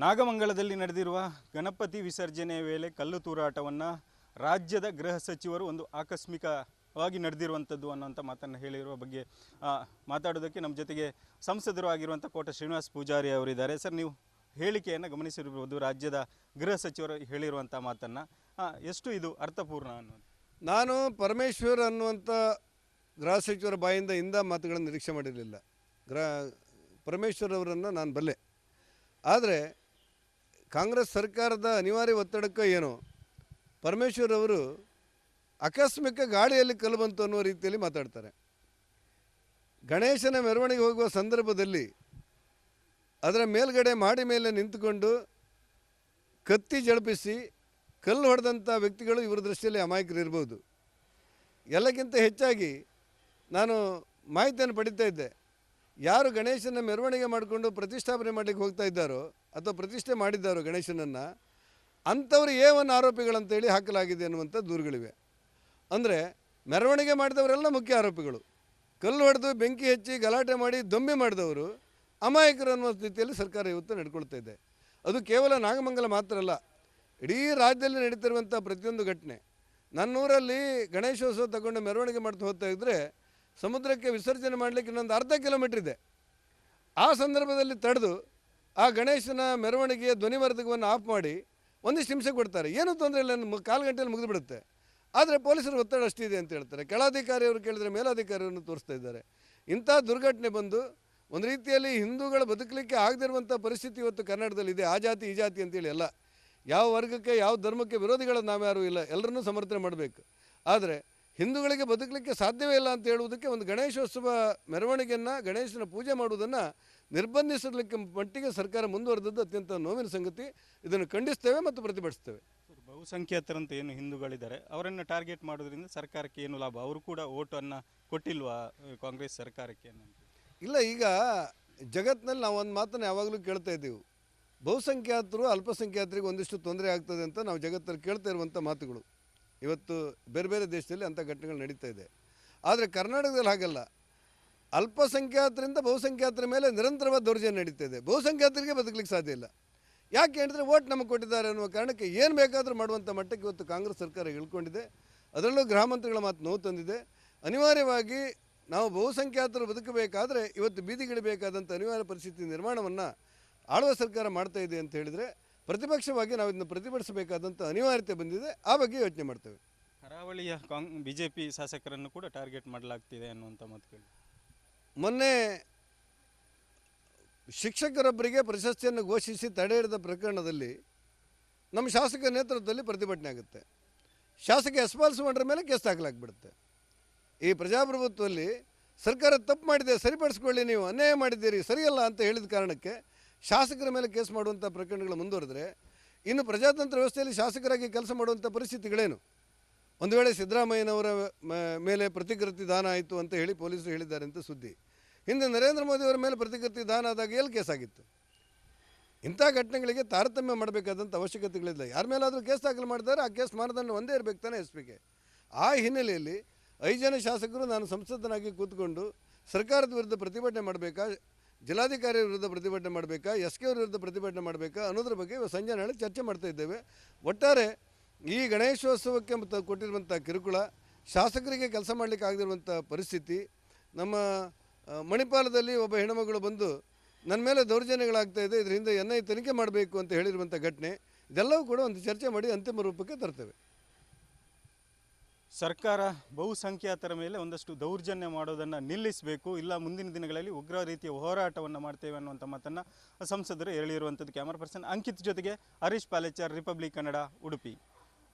ನಾಗಮಂಗಲದಲ್ಲಿ ನಡೆದಿರುವ ಗಣಪತಿ ವಿಸರ್ಜನೆಯ ವೇಳೆ ಕಲ್ಲು ತೂರಾಟವನ್ನು ರಾಜ್ಯದ ಗೃಹ ಸಚಿವರು ಒಂದು ಆಕಸ್ಮಿಕವಾಗಿ ನಡೆದಿರುವಂಥದ್ದು ಅನ್ನೋಂಥ ಮಾತನ್ನು ಹೇಳಿರುವ ಬಗ್ಗೆ ಮಾತಾಡೋದಕ್ಕೆ ನಮ್ಮ ಜೊತೆಗೆ ಸಂಸದರು ಆಗಿರುವಂಥ ಕೋಟ ಶ್ರೀನಿವಾಸ್ ಪೂಜಾರಿ ಅವರಿದ್ದಾರೆ. ಸರ್, ನೀವು ಹೇಳಿಕೆಯನ್ನು ಗಮನಿಸಿರ್ಬೋದು, ರಾಜ್ಯದ ಗೃಹ ಸಚಿವರು ಹೇಳಿರುವಂಥ ಮಾತನ್ನು ಎಷ್ಟು ಇದು ಅರ್ಥಪೂರ್ಣ ಅನ್ನೋದು? ನಾನು ಪರಮೇಶ್ವರ್ ಅನ್ನುವಂಥ ಗೃಹ ಸಚಿವರ ಬಾಯಿಂದ ಇಂದ ಮಾತುಗಳನ್ನು ನಿರೀಕ್ಷೆ ಮಾಡಿರಲಿಲ್ಲ. ಪರಮೇಶ್ವರ್ ಅವರನ್ನು ನಾನು ಬಲ್ಲೆ. ಆದರೆ ಕಾಂಗ್ರೆಸ್ ಸರ್ಕಾರದ ಅನಿವಾರ್ಯ ಒತ್ತಡಕ್ಕೆ ಏನೋ ಪರಮೇಶ್ವರ್ ಅವರು ಆಕಸ್ಮಿಕ ಗಾಳಿಯಲ್ಲಿ ಕಲ್ಲು ಬಂತು ಅನ್ನುವ ರೀತಿಯಲ್ಲಿ ಮಾತಾಡ್ತಾರೆ. ಗಣೇಶನ ಮೆರವಣಿಗೆ ಹೋಗುವ ಸಂದರ್ಭದಲ್ಲಿ ಅದರ ಮೇಲ್ಗಡೆ ಮಾಡಿ ಮೇಲೆ ನಿಂತುಕೊಂಡು ಕತ್ತಿ ಜಳಪಿಸಿ ಕಲ್ಲು ಹೊಡೆದಂಥ ವ್ಯಕ್ತಿಗಳು ಇವರ ದೃಷ್ಟಿಯಲ್ಲಿ ಅಮಾಯಕರು ಇರ್ಬೋದು. ಎಲ್ಲಕ್ಕಿಂತ ಹೆಚ್ಚಾಗಿ ನಾನು ಮಾಹಿತಿಯನ್ನು ಪಡಿತಾ ಇದ್ದೆ, ಯಾರು ಗಣೇಶನ ಮೆರವಣಿಗೆ ಮಾಡಿಕೊಂಡು ಪ್ರತಿಷ್ಠಾಪನೆ ಮಾಡಲಿಕ್ಕೆ ಹೋಗ್ತಾ ಇದ್ದಾರೋ ಅಥವಾ ಪ್ರತಿಷ್ಠೆ ಮಾಡಿದ್ದಾರೋ ಗಣೇಶನನ್ನು, ಅಂಥವ್ರು A1 ಆರೋಪಿಗಳಂತೇಳಿ ಹಾಕಲಾಗಿದೆ ಅನ್ನುವಂಥ ದೂರುಗಳಿವೆ. ಅಂದರೆ ಮೆರವಣಿಗೆ ಮಾಡಿದವರೆಲ್ಲ ಮುಖ್ಯ ಆರೋಪಿಗಳು. ಕಲ್ಲು ಹೊಡೆದು ಬೆಂಕಿ ಹಚ್ಚಿ ಗಲಾಟೆ ಮಾಡಿ ದೊಂಬಿ ಮಾಡಿದವರು ಅಮಾಯಕರು ಅನ್ನುವ ಸ್ಥಿತಿಯಲ್ಲಿ ಸರ್ಕಾರ ಇವತ್ತು ನಡ್ಕೊಳ್ತಾ ಇದೆ. ಅದು ಕೇವಲ ನಾಗಮಂಗಲ ಮಾತ್ರ ಅಲ್ಲ, ಇಡೀ ರಾಜ್ಯದಲ್ಲಿ ನಡೀತಿರುವಂಥ ಪ್ರತಿಯೊಂದು ಘಟನೆ. ನನ್ನೂರಲ್ಲಿ ಗಣೇಶೋತ್ಸವ ತಗೊಂಡು ಮೆರವಣಿಗೆ ಮಾಡ್ತಾ ಹೋಗ್ತಾ ಇದ್ದರೆ ಸಮುದ್ರಕ್ಕೆ ವಿಸರ್ಜನೆ ಮಾಡಲಿಕ್ಕೆ ಇನ್ನೊಂದು ಅರ್ಧ ಕಿಲೋಮೀಟ್ರ್ ಇದೆ. ಆ ಸಂದರ್ಭದಲ್ಲಿ ತಡೆದು ಆ ಗಣೇಶನ ಮೆರವಣಿಗೆಯ ಧ್ವನಿವರ್ಧಕವನ್ನು ಆಫ್ ಮಾಡಿ ಒಂದಿಷ್ಟು ಹಿಂಸೆ ಕೊಡ್ತಾರೆ. ಏನೂ ತೊಂದರೆ ಇಲ್ಲ, ಕಾಲು ಗಂಟೆಯಲ್ಲಿ ಮುಗಿದು ಬಿಡುತ್ತೆ. ಆದರೆ ಪೊಲೀಸರು ಒತ್ತಡ ಅಷ್ಟಿದೆ ಅಂತ ಹೇಳ್ತಾರೆ. ಕೆಳಾಧಿಕಾರಿಯವರು ಕೇಳಿದರೆ ಮೇಲಾಧಿಕಾರಿಯನ್ನು ತೋರಿಸ್ತಾ ಇದ್ದಾರೆ. ಇಂಥ ದುರ್ಘಟನೆ ಬಂದು ಒಂದು ರೀತಿಯಲ್ಲಿ ಹಿಂದೂಗಳ ಬದುಕಲಿಕ್ಕೆ ಆಗದಿರುವಂಥ ಪರಿಸ್ಥಿತಿ ಇವತ್ತು ಕರ್ನಾಟಕದಲ್ಲಿದೆ. ಆ ಜಾತಿ ಈ ಜಾತಿ ಅಂತೇಳಿ ಅಲ್ಲ, ಯಾವ ವರ್ಗಕ್ಕೆ ಯಾವ ಧರ್ಮಕ್ಕೆ ವಿರೋಧಿಗಳು ನಾವ್ಯಾರೂ ಇಲ್ಲ, ಎಲ್ಲರನ್ನೂ ಸಮರ್ಥನೆ ಮಾಡಬೇಕು. ಆದರೆ ಹಿಂದೂಗಳಿಗೆ ಬದುಕಲಿಕ್ಕೆ ಸಾಧ್ಯವೇ ಇಲ್ಲ ಅಂತ ಹೇಳುವುದಕ್ಕೆ ಒಂದು ಗಣೇಶೋತ್ಸವ ಮೆರವಣಿಗೆಯನ್ನು, ಗಣೇಶನ ಪೂಜೆ ಮಾಡುವುದನ್ನು ನಿರ್ಬಂಧಿಸಲಿಕ್ಕೆ ಮಟ್ಟಿಗೆ ಸರ್ಕಾರ ಮುಂದುವರೆದದ್ದು ಅತ್ಯಂತ ನೋವಿನ ಸಂಗತಿ. ಇದನ್ನು ಖಂಡಿಸ್ತೇವೆ ಮತ್ತು ಪ್ರತಿಭಟಿಸ್ತೇವೆ. ಬಹುಸಂಖ್ಯಾತರಂತ ಏನು ಹಿಂದೂಗಳಿದ್ದಾರೆ, ಅವರನ್ನು ಟಾರ್ಗೆಟ್ ಮಾಡೋದ್ರಿಂದ ಸರ್ಕಾರಕ್ಕೆ ಏನು ಲಾಭ? ಅವರು ಕೂಡ ಓಟನ್ನು ಕೊಟ್ಟಿಲ್ವಾ ಕಾಂಗ್ರೆಸ್ ಸರ್ಕಾರಕ್ಕೆ? ಇಲ್ಲ, ಈಗ ಜಗತ್ತಿನಲ್ಲಿ ನಾವು ಒಂದು ಮಾತನ್ನು ಯಾವಾಗಲೂ ಕೇಳ್ತಾ ಇದ್ದೀವಿ, ಬಹುಸಂಖ್ಯಾತರು ಅಲ್ಪಸಂಖ್ಯಾತರಿಗೆ ಒಂದಿಷ್ಟು ತೊಂದರೆ ಆಗ್ತದೆ ಅಂತ ನಾವು ಜಗತ್ತಲ್ಲಿ ಕೇಳ್ತಾ ಇರುವಂಥ ಮಾತುಗಳು. ಇವತ್ತು ಬೇರೆ ಬೇರೆ ದೇಶದಲ್ಲಿ ಅಂಥ ಘಟನೆಗಳು ನಡೀತಾ ಇದೆ. ಆದರೆ ಕರ್ನಾಟಕದಲ್ಲಿ ಹಾಗಲ್ಲ. ಅಲ್ಪಸಂಖ್ಯಾತರಿಂದ ಬಹುಸಂಖ್ಯಾತರ ಮೇಲೆ ನಿರಂತರವಾದ ದೌರ್ಜನ್ಯ ನಡೀತಾ ಇದೆ. ಬಹುಸಂಖ್ಯಾತರಿಗೆ ಬದುಕಲಿಕ್ಕೆ ಸಾಧ್ಯ ಇಲ್ಲ. ಯಾಕೆ ಹೇಳಿದ್ರೆ ಓಟ್ ನಮಗೆ ಕೊಟ್ಟಿದ್ದಾರೆ ಅನ್ನುವ ಕಾರಣಕ್ಕೆ ಏನು ಬೇಕಾದರೂ ಮಾಡುವಂಥ ಮಟ್ಟಕ್ಕೆ ಇವತ್ತು ಕಾಂಗ್ರೆಸ್ ಸರ್ಕಾರ ಇಳ್ಕೊಂಡಿದೆ. ಅದರಲ್ಲೂ ಗೃಹ ಮಂತ್ರಿಗಳ ಮಾತು ನೋವು ತಂದಿದೆ. ಅನಿವಾರ್ಯವಾಗಿ ನಾವು ಬಹುಸಂಖ್ಯಾತರು ಬದುಕಬೇಕಾದರೆ ಇವತ್ತು ಬೀದಿಗಿಳಿಬೇಕಾದಂಥ ಅನಿವಾರ್ಯ ಪರಿಸ್ಥಿತಿ ನಿರ್ಮಾಣವನ್ನು ಆಳುವ ಸರ್ಕಾರ ಮಾಡ್ತಾ ಇದೆ ಅಂತ ಹೇಳಿದರೆ ಪ್ರತಿಪಕ್ಷವಾಗಿ ನಾವು ಇದನ್ನು ಪ್ರತಿಭಟಿಸಬೇಕಾದಂಥ ಅನಿವಾರ್ಯತೆ ಬಂದಿದೆ. ಆ ಬಗ್ಗೆ ಯೋಚನೆ ಮಾಡ್ತೇವೆ. ಕರಾವಳಿಯ BJP ಶಾಸಕರನ್ನು ಕೂಡ ಟಾರ್ಗೆಟ್ ಮಾಡಲಾಗ್ತಿದೆ ಅನ್ನುವಂಥ ಮಾತುಗಳು. ಮೊನ್ನೆ ಶಿಕ್ಷಕರೊಬ್ಬರಿಗೆ ಪ್ರಶಸ್ತಿಯನ್ನು ಘೋಷಿಸಿ ತಡೆ ಹಿಡಿದ ಪ್ರಕರಣದಲ್ಲಿ ನಮ್ಮ ಶಾಸಕ ನೇತೃತ್ವದಲ್ಲಿ ಪ್ರತಿಭಟನೆ ಆಗುತ್ತೆ. ಶಾಸಕ ಯಶ್ಪಾಲ್ ಸುವರ್ಣರ ಮೇಲೆ ಕೇಸ್ ದಾಖಲಾಗಿಬಿಡುತ್ತೆ. ಈ ಪ್ರಜಾಪ್ರಭುತ್ವದಲ್ಲಿ ಸರ್ಕಾರ ತಪ್ಪು ಮಾಡಿದೆ, ಸರಿಪಡಿಸ್ಕೊಳ್ಳಿ, ನೀವು ಅನ್ಯಾಯ ಮಾಡಿದ್ದೀರಿ, ಸರಿಯಲ್ಲ ಅಂತ ಹೇಳಿದ ಕಾರಣಕ್ಕೆ ಶಾಸಕರ ಮೇಲೆ ಕೇಸ್ ಮಾಡುವಂಥ ಪ್ರಕರಣಗಳು ಮುಂದುವರೆದರೆ ಇನ್ನು ಪ್ರಜಾತಂತ್ರ ವ್ಯವಸ್ಥೆಯಲ್ಲಿ ಶಾಸಕರಾಗಿ ಕೆಲಸ ಮಾಡುವಂಥ ಪರಿಸ್ಥಿತಿಗಳೇನು? ಒಂದು ವೇಳೆ ಸಿದ್ದರಾಮಯ್ಯನವರ ಮೇಲೆ ಪ್ರತಿಕೃತಿ ದಾನ ಆಯಿತು ಅಂತ ಹೇಳಿ ಪೊಲೀಸರು ಹೇಳಿದ್ದಾರೆ ಅಂತ ಸುದ್ದಿ. ಹಿಂದೆ ನರೇಂದ್ರ ಮೋದಿಯವರ ಮೇಲೆ ಪ್ರತಿಕೃತಿ ದಾನ ಆದಾಗ ಎಲ್ಲಿ ಕೇಸ್ ಆಗಿತ್ತು? ಇಂಥ ಘಟನೆಗಳಿಗೆ ತಾರತಮ್ಯ ಮಾಡಬೇಕಾದಂಥ ಅವಶ್ಯಕತೆಗಳಿಲ್ಲ. ಯಾರ ಮೇಲಾದರೂ ಕೇಸ್ ದಾಖಲು ಮಾಡಿದ್ದಾರೆ, ಆ ಕೇಸ್ ಮಾನದಂಡ ಒಂದೇ ಇರಬೇಕು ತಾನೇ SPಗೆ. ಆ ಹಿನ್ನೆಲೆಯಲ್ಲಿ 5 ಜನ ಶಾಸಕರು ನಾನು ಸಂಸದನಾಗಿ ಕೂತ್ಕೊಂಡು ಸರ್ಕಾರದ ವಿರುದ್ಧ ಪ್ರತಿಭಟನೆ ಮಾಡಬೇಕಾ, ಜಿಲ್ಲಾಧಿಕಾರಿ ವಿರುದ್ಧ ಪ್ರತಿಭಟನೆ ಮಾಡಬೇಕಾ, SK ಅವ್ರ ವಿರುದ್ಧ ಪ್ರತಿಭಟನೆ ಮಾಡಬೇಕಾ ಅನ್ನೋದ್ರ ಬಗ್ಗೆ ಸಂಜೆ ನಾಳೆ ಚರ್ಚೆ ಮಾಡ್ತಾ ಇದ್ದೇವೆ. ಒಟ್ಟಾರೆ ಈ ಗಣೇಶೋತ್ಸವಕ್ಕೆ ಕೊಟ್ಟಿರುವಂಥ ಕಿರುಕುಳ, ಶಾಸಕರಿಗೆ ಕೆಲಸ ಮಾಡಲಿಕ್ಕೆ ಆಗದಿರುವಂಥ ಪರಿಸ್ಥಿತಿ, ನಮ್ಮ ಮಣಿಪಾಲದಲ್ಲಿ ಒಬ್ಬ ಹೆಣ್ಣುಮಗಳು ಬಂದು ನನ್ನ ಮೇಲೆ ದೌರ್ಜನ್ಯಗಳಾಗ್ತಾ ಇದೆ, ಇದರಿಂದ NIA ತನಿಖೆ ಮಾಡಬೇಕು ಅಂತ ಹೇಳಿರುವಂಥ ಘಟನೆ, ಇದೆಲ್ಲವೂ ಕೂಡ ಒಂದು ಚರ್ಚೆ ಮಾಡಿ ಅಂತಿಮ ರೂಪಕ್ಕೆ ತರ್ತೇವೆ. ಸರ್ಕಾರ ಬಹುಸಂಖ್ಯಾತರ ಮೇಲೆ ಒಂದಷ್ಟು ದೌರ್ಜನ್ಯ ಮಾಡೋದನ್ನು ನಿಲ್ಲಿಸಬೇಕು, ಇಲ್ಲ ಮುಂದಿನ ದಿನಗಳಲ್ಲಿ ಉಗ್ರ ರೀತಿಯ ಹೋರಾಟವನ್ನು ಮಾಡ್ತೇವೆ ಅನ್ನುವಂಥ ಮಾತನ್ನು ಸಂಸದರು ಹೇಳಿರುವಂಥದ್ದು. ಕ್ಯಾಮರಾ ಪರ್ಸನ್ ಅಂಕಿತ್ ಜೊತೆಗೆ ಹರೀಶ್ ಪಾಲೇಚಾರ್, ರಿಪಬ್ಲಿಕ್ ಕನ್ನಡ, ಉಡುಪಿ.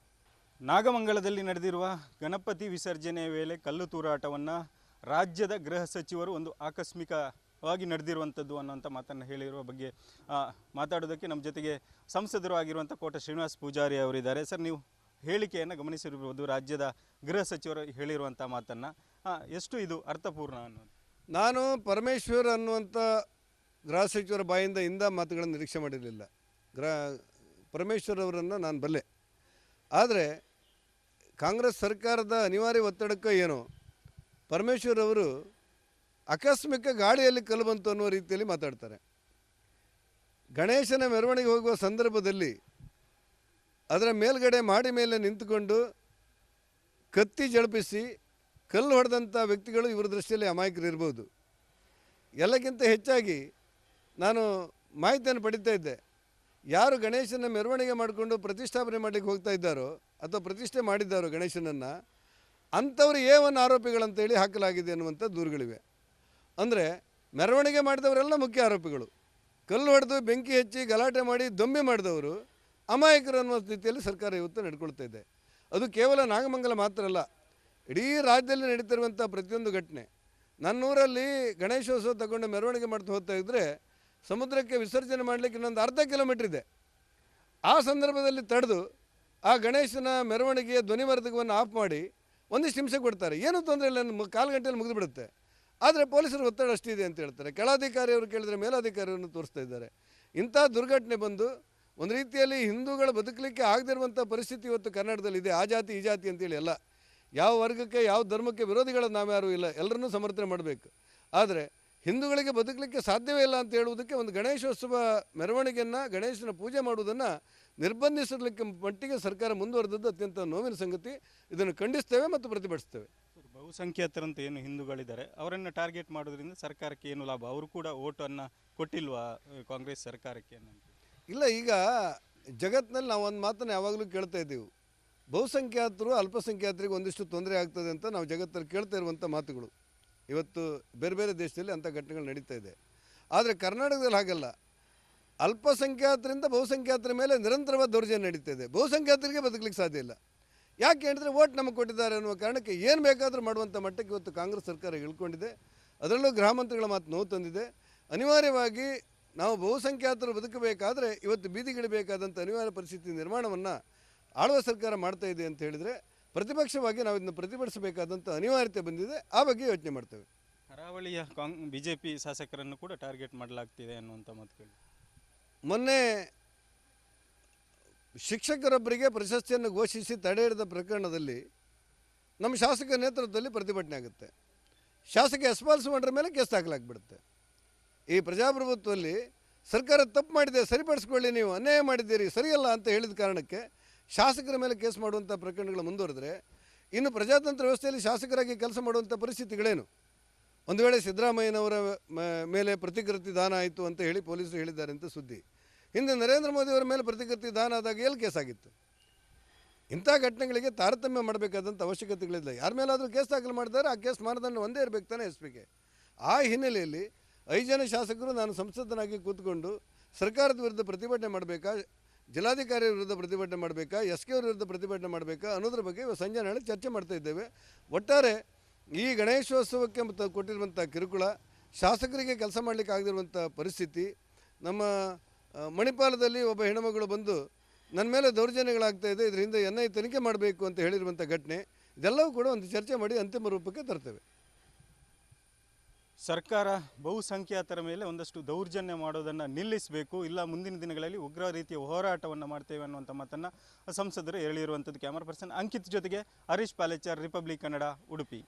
ನಾಗಮಂಗಲದಲ್ಲಿ ನಡೆದಿರುವ ಗಣಪತಿ ವಿಸರ್ಜನೆಯ ವೇಳೆ ಕಲ್ಲು ತೂರಾಟವನ್ನು ರಾಜ್ಯದ ಗೃಹ ಸಚಿವರು ಒಂದು ಆಕಸ್ಮಿಕವಾಗಿ ನಡೆದಿರುವಂಥದ್ದು ಅನ್ನೋಂಥ ಮಾತನ್ನು ಹೇಳಿರುವ ಬಗ್ಗೆ ಮಾತಾಡೋದಕ್ಕೆ ನಮ್ಮ ಜೊತೆಗೆ ಸಂಸದರು ಆಗಿರುವಂಥ ಕೋಟ ಶ್ರೀನಿವಾಸ್ ಪೂಜಾರಿ ಅವರಿದ್ದಾರೆ. ಸರ್, ನೀವು ಹೇಳಿಕೆಯನ್ನು ಗಮನಿಸಿರ್ಬೋದು, ರಾಜ್ಯದ ಗೃಹ ಸಚಿವರು ಹೇಳಿರುವಂಥ ಮಾತನ್ನು ಎಷ್ಟು ಇದು ಅರ್ಥಪೂರ್ಣ ಅನ್ನೋದು? ನಾನು ಪರಮೇಶ್ವರ್ ಅನ್ನುವಂಥ ಗೃಹ ಸಚಿವರ ಬಾಯಿಂದ ಇಂದ ಮಾತುಗಳನ್ನು ನಿರೀಕ್ಷೆ ಮಾಡಿರಲಿಲ್ಲ. ಪರಮೇಶ್ವರ್ ಅವರನ್ನು ನಾನು ಬಲ್ಲೆ. ಆದರೆ ಕಾಂಗ್ರೆಸ್ ಸರ್ಕಾರದ ಅನಿವಾರ್ಯ ಒತ್ತಡಕ್ಕೆ ಏನೋ ಪರಮೇಶ್ವರ್ ಅವರು ಆಕಸ್ಮಿಕ ಗಾಳಿಯಲ್ಲಿ ಕಲ್ಲು ಬಂತು ಅನ್ನುವ ರೀತಿಯಲ್ಲಿ ಮಾತಾಡ್ತಾರೆ. ಗಣೇಶನ ಮೆರವಣಿಗೆ ಹೋಗುವ ಸಂದರ್ಭದಲ್ಲಿ ಅದರ ಮೇಲ್ಗಡೆ ಮಾಡಿ ಮೇಲೆ ನಿಂತುಕೊಂಡು ಕತ್ತಿ ಜಳಪಿಸಿ ಕಲ್ಲು ಹೊಡೆದಂಥ ವ್ಯಕ್ತಿಗಳು ಇವರ ದೃಷ್ಟಿಯಲ್ಲಿ ಅಮಾಯಕರು ಇರ್ಬೋದು. ಎಲ್ಲಕ್ಕಿಂತ ಹೆಚ್ಚಾಗಿ ನಾನು ಮಾಹಿತಿಯನ್ನು ಪಡಿತಾ ಇದ್ದೆ, ಯಾರು ಗಣೇಶನ ಮೆರವಣಿಗೆ ಮಾಡಿಕೊಂಡು ಪ್ರತಿಷ್ಠಾಪನೆ ಮಾಡಲಿಕ್ಕೆ ಹೋಗ್ತಾ ಇದ್ದಾರೋ ಅಥವಾ ಪ್ರತಿಷ್ಠೆ ಮಾಡಿದ್ದಾರೋ ಗಣೇಶನನ್ನು, ಅಂಥವ್ರು A1 ಆರೋಪಿಗಳಂತೇಳಿ ಹಾಕಲಾಗಿದೆ ಅನ್ನುವಂಥ ದೂರುಗಳಿವೆ. ಅಂದರೆ ಮೆರವಣಿಗೆ ಮಾಡಿದವರೆಲ್ಲ ಮುಖ್ಯ ಆರೋಪಿಗಳು, ಕಲ್ಲು ಹೊಡೆದು ಬೆಂಕಿ ಹಚ್ಚಿ ಗಲಾಟೆ ಮಾಡಿ ದೊಂಬಿ ಮಾಡಿದವರು ಅಮಾಯಕರು ಅನ್ನುವ ಸ್ಥಿತಿಯಲ್ಲಿ ಸರ್ಕಾರ ಇವತ್ತು ನಡ್ಕೊಳ್ತಾ ಇದೆ. ಅದು ಕೇವಲ ನಾಗಮಂಗಲ ಮಾತ್ರ ಅಲ್ಲ, ಇಡೀ ರಾಜ್ಯದಲ್ಲಿ ನಡೀತಿರುವಂಥ ಪ್ರತಿಯೊಂದು ಘಟನೆ. ನನ್ನೂರಲ್ಲಿ ಗಣೇಶೋತ್ಸವ ತಗೊಂಡು ಮೆರವಣಿಗೆ ಮಾಡ್ತಾ ಹೋಗ್ತಾ ಇದ್ದರೆ ಸಮುದ್ರಕ್ಕೆ ವಿಸರ್ಜನೆ ಮಾಡಲಿಕ್ಕೆ ಇನ್ನೊಂದು ಅರ್ಧ ಕಿಲೋಮೀಟ್ರ್ ಇದೆ. ಆ ಸಂದರ್ಭದಲ್ಲಿ ತಡೆದು ಆ ಗಣೇಶನ ಮೆರವಣಿಗೆಯ ಧ್ವನಿವರ್ಧಕವನ್ನು ಆಫ್ ಮಾಡಿ ಒಂದಿಷ್ಟು ಹಿಂಸೆ ಕೊಡ್ತಾರೆ. ಏನೂ ತೊಂದರೆ ಇಲ್ಲ, ಕಾಲು ಗಂಟೆಯಲ್ಲಿ ಮುಗಿದು ಬಿಡುತ್ತೆ. ಆದರೆ ಪೊಲೀಸರು ಒತ್ತಡ ಅಷ್ಟಿದೆ ಅಂತ ಹೇಳ್ತಾರೆ. ಕೆಳಾಧಿಕಾರಿಯವರು ಕೇಳಿದರೆ ಮೇಲಾಧಿಕಾರಿಯನ್ನು ತೋರಿಸ್ತಾ ಇದ್ದಾರೆ. ಇಂಥ ದುರ್ಘಟನೆ ಬಂದು ಒಂದು ರೀತಿಯಲ್ಲಿ ಹಿಂದೂಗಳ ಬದುಕಲಿಕ್ಕೆ ಆಗದಿರುವಂಥ ಪರಿಸ್ಥಿತಿ ಇವತ್ತು ಕರ್ನಾಟಕದಲ್ಲಿದೆ. ಆ ಜಾತಿ ಈ ಜಾತಿ ಅಂತೇಳಿ ಅಲ್ಲ, ಯಾವ ವರ್ಗಕ್ಕೆ ಯಾವ ಧರ್ಮಕ್ಕೆ ವಿರೋಧಿಗಳು ನಾವ್ಯಾರೂ ಇಲ್ಲ, ಎಲ್ಲರನ್ನೂ ಸಮರ್ಥನೆ ಮಾಡಬೇಕು. ಆದರೆ ಹಿಂದೂಗಳಿಗೆ ಬದುಕಲಿಕ್ಕೆ ಸಾಧ್ಯವೇ ಇಲ್ಲ ಅಂತ ಹೇಳುವುದಕ್ಕೆ ಒಂದು ಗಣೇಶೋತ್ಸವ ಮೆರವಣಿಗೆಯನ್ನು, ಗಣೇಶನ ಪೂಜೆ ಮಾಡುವುದನ್ನು ನಿರ್ಬಂಧಿಸಲಿಕ್ಕೆ ಮಟ್ಟಿಗೆ ಸರ್ಕಾರ ಮುಂದುವರೆದದ್ದು ಅತ್ಯಂತ ನೋವಿನ ಸಂಗತಿ. ಇದನ್ನು ಖಂಡಿಸ್ತೇವೆ ಮತ್ತು ಪ್ರತಿಭಟಿಸ್ತೇವೆ. ಬಹುಸಂಖ್ಯಾತರಂತ ಏನು ಹಿಂದೂಗಳಿದ್ದಾರೆ ಅವರನ್ನು ಟಾರ್ಗೆಟ್ ಮಾಡೋದ್ರಿಂದ ಸರ್ಕಾರಕ್ಕೆ ಏನು ಲಾಭ? ಅವರು ಕೂಡ ಓಟನ್ನು ಕೊಟ್ಟಿಲ್ವಾ ಕಾಂಗ್ರೆಸ್ ಸರ್ಕಾರಕ್ಕೆ? ಇಲ್ಲ, ಈಗ ಜಗತ್ತಿನಲ್ಲಿ ನಾವು ಒಂದು ಮಾತನ್ನು ಯಾವಾಗಲೂ ಕೇಳ್ತಾ ಇದ್ದೀವಿ, ಬಹುಸಂಖ್ಯಾತರು ಅಲ್ಪಸಂಖ್ಯಾತರಿಗೆ ಒಂದಿಷ್ಟು ತೊಂದರೆ ಆಗ್ತದೆ ಅಂತ ನಾವು ಜಗತ್ತಲ್ಲಿ ಕೇಳ್ತಾ ಇರುವಂಥ ಮಾತುಗಳು. ಇವತ್ತು ಬೇರೆ ಬೇರೆ ದೇಶದಲ್ಲಿ ಅಂಥ ಘಟನೆಗಳು ನಡೀತಾ ಇದೆ. ಆದರೆ ಕರ್ನಾಟಕದಲ್ಲಿ ಹಾಗಲ್ಲ. ಅಲ್ಪಸಂಖ್ಯಾತರಿಂದ ಬಹುಸಂಖ್ಯಾತರ ಮೇಲೆ ನಿರಂತರವಾದ ದೌರ್ಜನ್ಯ ನಡೀತಾ ಇದೆ. ಬಹುಸಂಖ್ಯಾತರಿಗೆ ಬದುಕಲಿಕ್ಕೆ ಸಾಧ್ಯ ಇಲ್ಲ. ಯಾಕೆ ಹೇಳಿದ್ರೆ ಓಟ್ ನಮಗೆ ಕೊಟ್ಟಿದ್ದಾರೆ ಅನ್ನುವ ಕಾರಣಕ್ಕೆ ಏನು ಬೇಕಾದರೂ ಮಾಡುವಂಥ ಮಟ್ಟಕ್ಕೆ ಇವತ್ತು ಕಾಂಗ್ರೆಸ್ ಸರ್ಕಾರ ಇಳ್ಕೊಂಡಿದೆ. ಅದರಲ್ಲೂ ಗೃಹ ಮಂತ್ರಿಗಳ ಮಾತು ನೋವು ತಂದಿದೆ. ಅನಿವಾರ್ಯವಾಗಿ ನಾವು ಬಹುಸಂಖ್ಯಾತರು ಬದುಕಬೇಕಾದರೆ ಇವತ್ತು ಬೀದಿಗಿಳಿಬೇಕಾದಂಥ ಅನಿವಾರ್ಯ ಪರಿಸ್ಥಿತಿ ನಿರ್ಮಾಣವನ್ನು ಆಳುವ ಸರ್ಕಾರ ಮಾಡ್ತಾ ಇದೆ ಅಂತ ಹೇಳಿದರೆ ಪ್ರತಿಪಕ್ಷವಾಗಿ ನಾವು ಇದನ್ನು ಪ್ರತಿಭಟಿಸಬೇಕಾದಂಥ ಅನಿವಾರ್ಯತೆ ಬಂದಿದೆ. ಆ ಬಗ್ಗೆ ಯೋಚನೆ ಮಾಡ್ತೇವೆ. ಕರಾವಳಿಯ BJP ಶಾಸಕರನ್ನು ಕೂಡ ಟಾರ್ಗೆಟ್ ಮಾಡಲಾಗ್ತಿದೆ ಅನ್ನುವಂಥ ಮಾತುಗಳು. ಮೊನ್ನೆ ಶಿಕ್ಷಕರೊಬ್ಬರಿಗೆ ಪ್ರಶಸ್ತಿಯನ್ನು ಘೋಷಿಸಿ ತಡೆ ಹಿಡಿದ ಪ್ರಕರಣದಲ್ಲಿ ನಮ್ಮ ಶಾಸಕ ನೇತೃತ್ವದಲ್ಲಿ ಪ್ರತಿಭಟನೆ ಆಗುತ್ತೆ. ಶಾಸಕ ಯಶ್ಪಾಲ್ ಸುವರ್ಣರ ಮೇಲೆ ಕೇಸ್ ದಾಖಲಾಗ್ಬಿಡುತ್ತೆ. ಈ ಪ್ರಜಾಪ್ರಭುತ್ವದಲ್ಲಿ ಸರ್ಕಾರ ತಪ್ಪು ಮಾಡಿದೆ, ಸರಿಪಡಿಸ್ಕೊಳ್ಳಿ, ನೀವು ಅನ್ಯಾಯ ಮಾಡಿದ್ದೀರಿ, ಸರಿಯಲ್ಲ ಅಂತ ಹೇಳಿದ ಕಾರಣಕ್ಕೆ ಶಾಸಕರ ಮೇಲೆ ಕೇಸ್ ಮಾಡುವಂಥ ಪ್ರಕರಣಗಳು ಮುಂದುವರೆದರೆ ಇನ್ನು ಪ್ರಜಾತಂತ್ರ ವ್ಯವಸ್ಥೆಯಲ್ಲಿ ಶಾಸಕರಾಗಿ ಕೆಲಸ ಮಾಡುವಂಥ ಪರಿಸ್ಥಿತಿಗಳೇನು? ಒಂದು ವೇಳೆ ಸಿದ್ದರಾಮಯ್ಯನವರ ಮೇಲೆ ಪ್ರತಿಕೃತಿ ದಾನ ಆಯಿತು ಅಂತ ಹೇಳಿ ಪೊಲೀಸರು ಹೇಳಿದ್ದಾರೆ ಅಂತ ಸುದ್ದಿ. ಹಿಂದೆ ನರೇಂದ್ರ ಮೋದಿಯವರ ಮೇಲೆ ಪ್ರತಿಕೃತಿ ದಾನ ಆದಾಗ ಎಲ್ಲಿ ಕೇಸ್ ಆಗಿತ್ತು? ಇಂಥ ಘಟನೆಗಳಿಗೆ ತಾರತಮ್ಯ ಮಾಡಬೇಕಾದಂಥ ಅವಶ್ಯಕತೆಗಳಿಲ್ಲ. ಯಾರ ಮೇಲಾದರೂ ಕೇಸ್ ದಾಖಲು ಮಾಡಿದ್ದಾರೆ, ಆ ಕೇಸ್ ಮಾನದಂಡ ಒಂದೇ ಇರಬೇಕು ತಾನೇ ಎಸ್ಪಿಗೆ. ಆ ಹಿನ್ನೆಲೆಯಲ್ಲಿ 5 ಜನ ಶಾಸಕರು ನಾನು ಸಂಸದನಾಗಿ ಕೂತ್ಕೊಂಡು ಸರ್ಕಾರದ ವಿರುದ್ಧ ಪ್ರತಿಭಟನೆ ಮಾಡಬೇಕಾ, ಜಿಲ್ಲಾಧಿಕಾರಿ ವಿರುದ್ಧ ಪ್ರತಿಭಟನೆ ಮಾಡಬೇಕಾ, SK ಅವ್ರ ವಿರುದ್ಧ ಪ್ರತಿಭಟನೆ ಮಾಡಬೇಕಾ ಅನ್ನೋದ್ರ ಬಗ್ಗೆ ಸಂಜೆ ನಾಳೆ ಚರ್ಚೆ ಮಾಡ್ತಾ ಇದ್ದೇವೆ. ಒಟ್ಟಾರೆ ಈ ಗಣೇಶೋತ್ಸವಕ್ಕೆ ಕೊಟ್ಟಿರುವಂಥ ಕಿರುಕುಳ, ಶಾಸಕರಿಗೆ ಕೆಲಸ ಮಾಡಲಿಕ್ಕೆ ಆಗದಿರುವಂಥ ಪರಿಸ್ಥಿತಿ, ನಮ್ಮ ಮಣಿಪಾಲದಲ್ಲಿ ಒಬ್ಬ ಹೆಣ್ಣುಮಗಳು ಬಂದು ನನ್ನ ಮೇಲೆ ದೌರ್ಜನ್ಯಗಳಾಗ್ತಾ ಇದೆ, ಇದರಿಂದ NIA ತನಿಖೆ ಮಾಡಬೇಕು ಅಂತ ಹೇಳಿರುವಂಥ ಘಟನೆ, ಇದೆಲ್ಲವೂ ಕೂಡ ಒಂದು ಚರ್ಚೆ ಮಾಡಿ ಅಂತಿಮ ರೂಪಕ್ಕೆ ತರ್ತೇವೆ. ಸರ್ಕಾರ ಬಹುಸಂಖ್ಯಾತರ ಮೇಲೆ ಒಂದಷ್ಟು ದೌರ್ಜನ್ಯ ಮಾಡೋದನ್ನು ನಿಲ್ಲಿಸಬೇಕು, ಇಲ್ಲ ಮುಂದಿನ ದಿನಗಳಲ್ಲಿ ಉಗ್ರ ರೀತಿಯ ಹೋರಾಟವನ್ನು ಮಾಡ್ತೇವೆ ಅನ್ನುವಂಥ ಮಾತನ್ನು ಸಂಸದರು ಹೇಳಿರುವಂಥದ್ದು. ಕ್ಯಾಮರಾ ಪರ್ಸನ್ ಅಂಕಿತ್ ಜೊತೆಗೆ ಹರೀಶ್ ಪಾಲೇಚಾರ್, ರಿಪಬ್ಲಿಕ್ ಕನ್ನಡ, ಉಡುಪಿ.